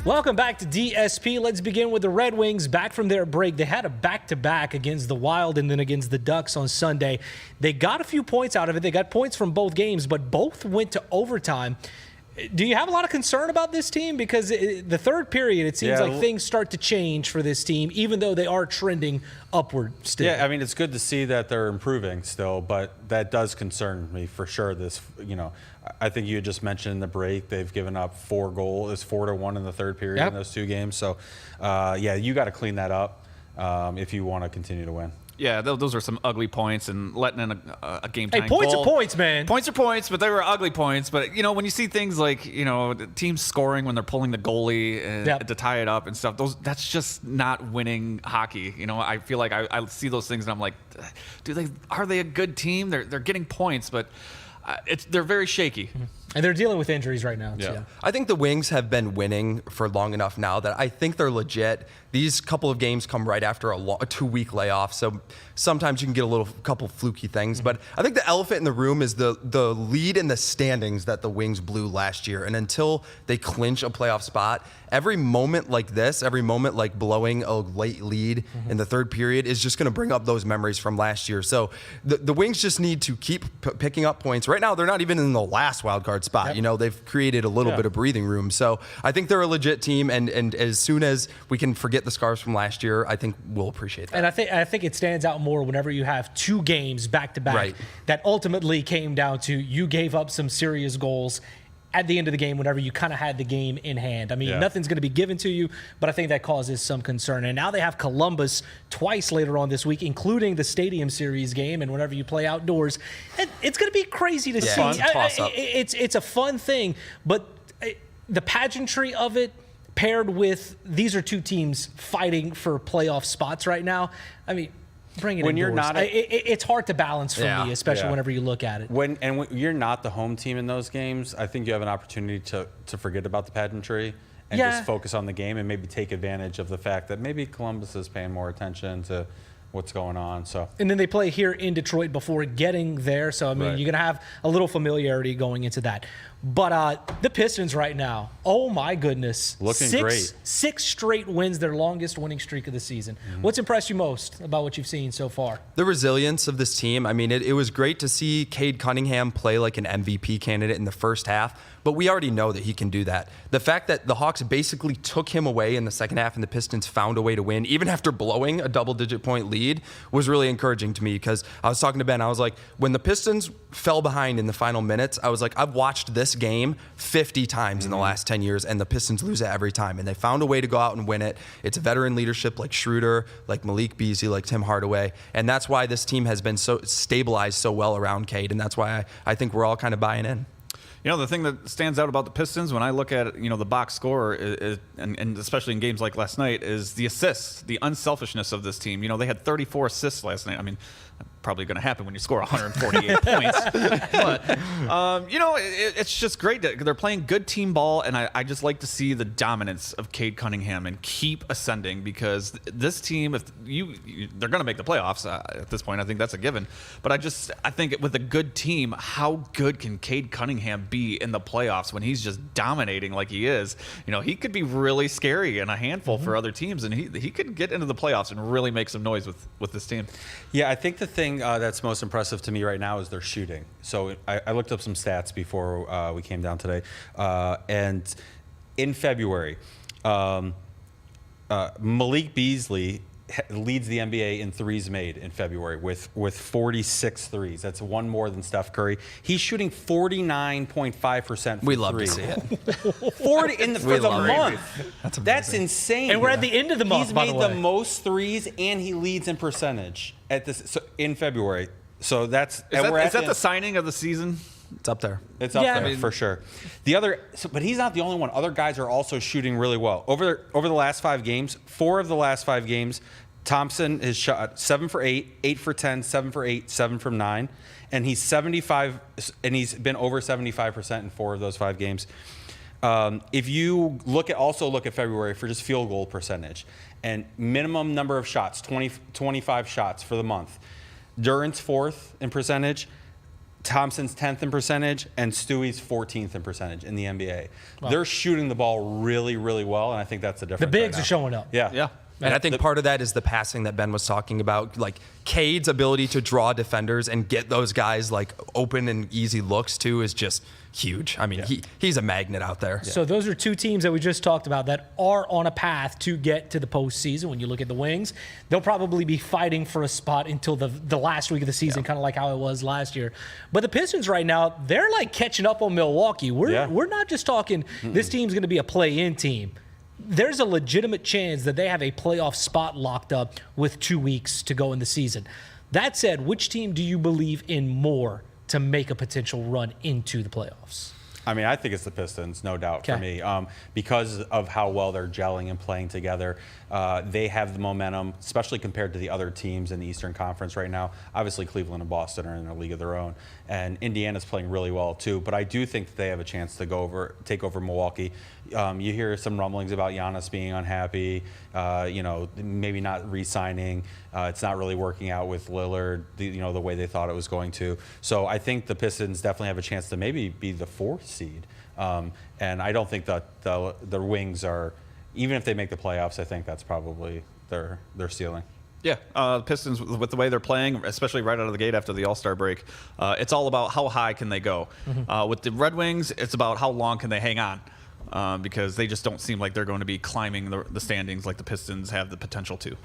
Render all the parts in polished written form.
Welcome back to DSP. Let's begin with the Red Wings back from their break. They had a back-to-back against the Wild and then against the Ducks on Sunday. They got a few points out of it. They got points from both games, but both went to overtime. Do you have a lot of concern about this team? Because the third period, it seems like things start to change for this team, even though they are trending upward still. Yeah, I mean, it's good to see that they're improving still, but that does concern me for sure. I think you had just mentioned in the break, they've given up 4 goals. It's 4-1 in the third period in those 2 games. So, you got to clean that up if you want to continue to win. Yeah, those are some ugly points, and letting in a game-tying goal. Hey, points are points, man. Points are points, but they were ugly points. But, when you see things like, teams scoring when they're pulling the goalie to tie it up and stuff, that's just not winning hockey. I feel like I see those things, and I'm like, are they a good team? They're getting points, but they're very shaky. And they're dealing with injuries right now. Yeah. I think the Wings have been winning for long enough now that I think they're legit. These couple of games come right after a 2-week layoff, so sometimes you can get a couple fluky things. But I think the elephant in the room is the lead in the standings that the Wings blew last year. And until they clinch a playoff spot, every moment like this, every moment like blowing a late lead in the third period is just going to bring up those memories from last year. So the Wings just need to keep picking up points. Right now, they're not even in the last wild card spot. They've created a little bit of breathing room. So I think they're a legit team, and as soon as we can forget the scars from last year, I think we'll appreciate that. And I think it stands out more whenever you have 2 games back-to-back that ultimately came down to you gave up some serious goals at the end of the game whenever you kind of had the game in hand. I mean, nothing's going to be given to you, but I think that causes some concern. And now they have Columbus twice later on this week, including the Stadium Series game, and whenever you play outdoors, it's going to be crazy to see. It's a fun thing, but the pageantry of it paired with these are 2 teams fighting for playoff spots right now. I mean, bring it when indoors. You're not it's hard to balance for me, especially whenever you look at it. When you're not the home team in those games, I think you have an opportunity to forget about the pageantry and just focus on the game and maybe take advantage of the fact that maybe Columbus is paying more attention to what's going on. And then they play here in Detroit before getting there. So, I mean, you're going to have a little familiarity going into that. But the Pistons right now, oh my goodness. Looking great. 6 straight wins, their longest winning streak of the season. What's impressed you most about what you've seen so far? The resilience of this team. I mean, it was great to see Cade Cunningham play like an MVP candidate in the first half, but we already know that he can do that. The fact that the Hawks basically took him away in the second half and the Pistons found a way to win, even after blowing a double-digit point lead, was really encouraging to me, because I was talking to Ben, I was like, when the Pistons fell behind in the final minutes, I was like, I've watched this game 50 times in the last 10 years, and the Pistons lose it every time. And they found a way to go out and win it. It's veteran leadership like Schroeder, like Malik Beasley, like Tim Hardaway. And that's why this team has been so stabilized so well around Cade. And that's why I think we're all kind of buying in. The thing that stands out about the Pistons when I look at, the box score, and especially in games like last night, is the assists, the unselfishness of this team. They had 34 assists last night. I mean, probably going to happen when you score 148 points. But, it's just great that they're playing good team ball, and I just like to see the dominance of Cade Cunningham and keep ascending, because this team, if they're going to make the playoffs at this point. I think that's a given. But I think with a good team, how good can Cade Cunningham be in the playoffs when he's just dominating like he is? He could be really scary and a handful for other teams, and he could get into the playoffs and really make some noise with this team. Yeah, I think the thing that's most impressive to me right now is their shooting. So I looked up some stats before we came down today. And in February, Malik Beasley leads the NBA in threes made in February with 46 threes. That's 1 more than Steph Curry. He's shooting 49.5%. We love to see it. 40 for the month. That's insane. And we're at the end of the month. He's made the most threes, and he leads in percentage in February. So is that the signing of the season? It's up there. It's up there for sure. But he's not the only one. Other guys are also shooting really well. Over the last 5 games, 4 of the last 5 games, Thompson has shot 7 for 8, 8 for 10, 7 for 8, 7 from 9, and he's 75, and he's been over 75% in 4 of those 5 games. If you look at February for just field goal percentage and minimum number of shots, 25 shots for the month. Duran's 4th in percentage. Thompson's 10th in percentage and Stewie's 14th in percentage in the NBA. Wow. They're shooting the ball really, really well, and I think that's the difference. The bigs are showing up. Yeah. And I think part of that is the passing that Ben was talking about. Like Cade's ability to draw defenders and get those guys like open and easy looks too is just huge. I mean, he's a magnet out there. So those are two teams that we just talked about that are on a path to get to the postseason. When you look at the Wings, they'll probably be fighting for a spot until the last week of the season, kind of like how it was last year. But the Pistons right now, they're like catching up on Milwaukee. We're not just talking this team's going to be a play-in team. There's a legitimate chance that they have a playoff spot locked up with 2 weeks to go in the season. That said, which team do you believe in more to make a potential run into the playoffs? I mean, I think it's the Pistons, no doubt, for me. Because of how well they're gelling and playing together. They have the momentum, especially compared to the other teams in the Eastern Conference right now. Obviously, Cleveland and Boston are in a league of their own. And Indiana's playing really well, too. But I do think that they have a chance to take over Milwaukee. You hear some rumblings about Giannis being unhappy, maybe not re-signing. It's not really working out with Lillard, the way they thought it was going to. So I think the Pistons definitely have a chance to maybe be the 4th seed. And I don't think that the Wings are, even if they make the playoffs, I think that's probably their ceiling. Yeah, the Pistons, with the way they're playing, especially right out of the gate after the All-Star break, it's all about how high can they go. With the Red Wings, it's about how long can they hang on. Because they just don't seem like they're going to be climbing the standings like the Pistons have the potential to.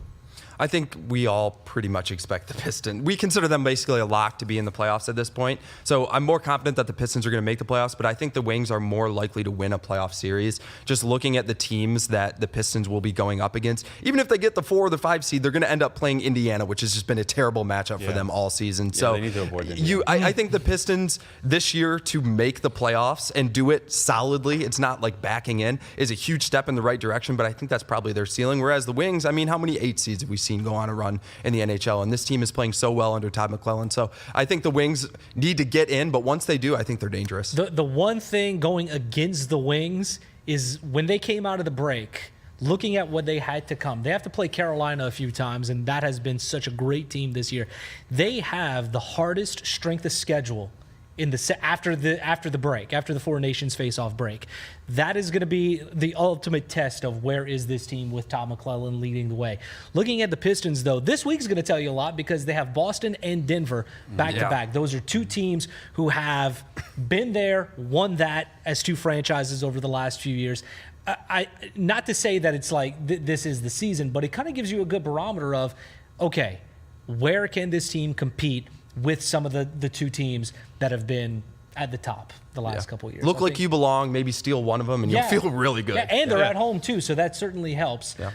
I think we all pretty much expect the Pistons. We consider them basically a lock to be in the playoffs at this point. So I'm more confident that the Pistons are going to make the playoffs, but I think the Wings are more likely to win a playoff series. Just looking at the teams that the Pistons will be going up against, even if they get the 4 or the 5 seed, they're going to end up playing Indiana, which has just been a terrible matchup for them all season. So they need to avoid Indiana. I think the Pistons this year to make the playoffs and do it solidly, it's not like backing in, is a huge step in the right direction, but I think that's probably their ceiling. Whereas the Wings, I mean, how many 8 seeds have we seen go on a run in the NHL? And this team is playing so well under Todd McClellan. So I think the Wings need to get in, but once they do, I think they're dangerous. The one thing going against the Wings is when they came out of the break, looking at what they had to come. They have to play Carolina a few times, and that has been such a great team this year. They have the hardest strength of schedule after the break, after the Four Nations face-off break. That is going to be the ultimate test of where is this team with Todd McClellan leading the way. Looking at the Pistons, though, this week's going to tell you a lot because they have Boston and Denver back-to-back. Those are two teams who have been there, won that as two franchises over the last few years. Not to say that it's like this is the season, but it kind of gives you a good barometer of, okay, where can this team compete with some of the two teams that have been at the top the last couple of years. Look like you belong, maybe steal one of them, and you'll feel really good. Yeah, and they're at home, too, so that certainly helps. Yeah.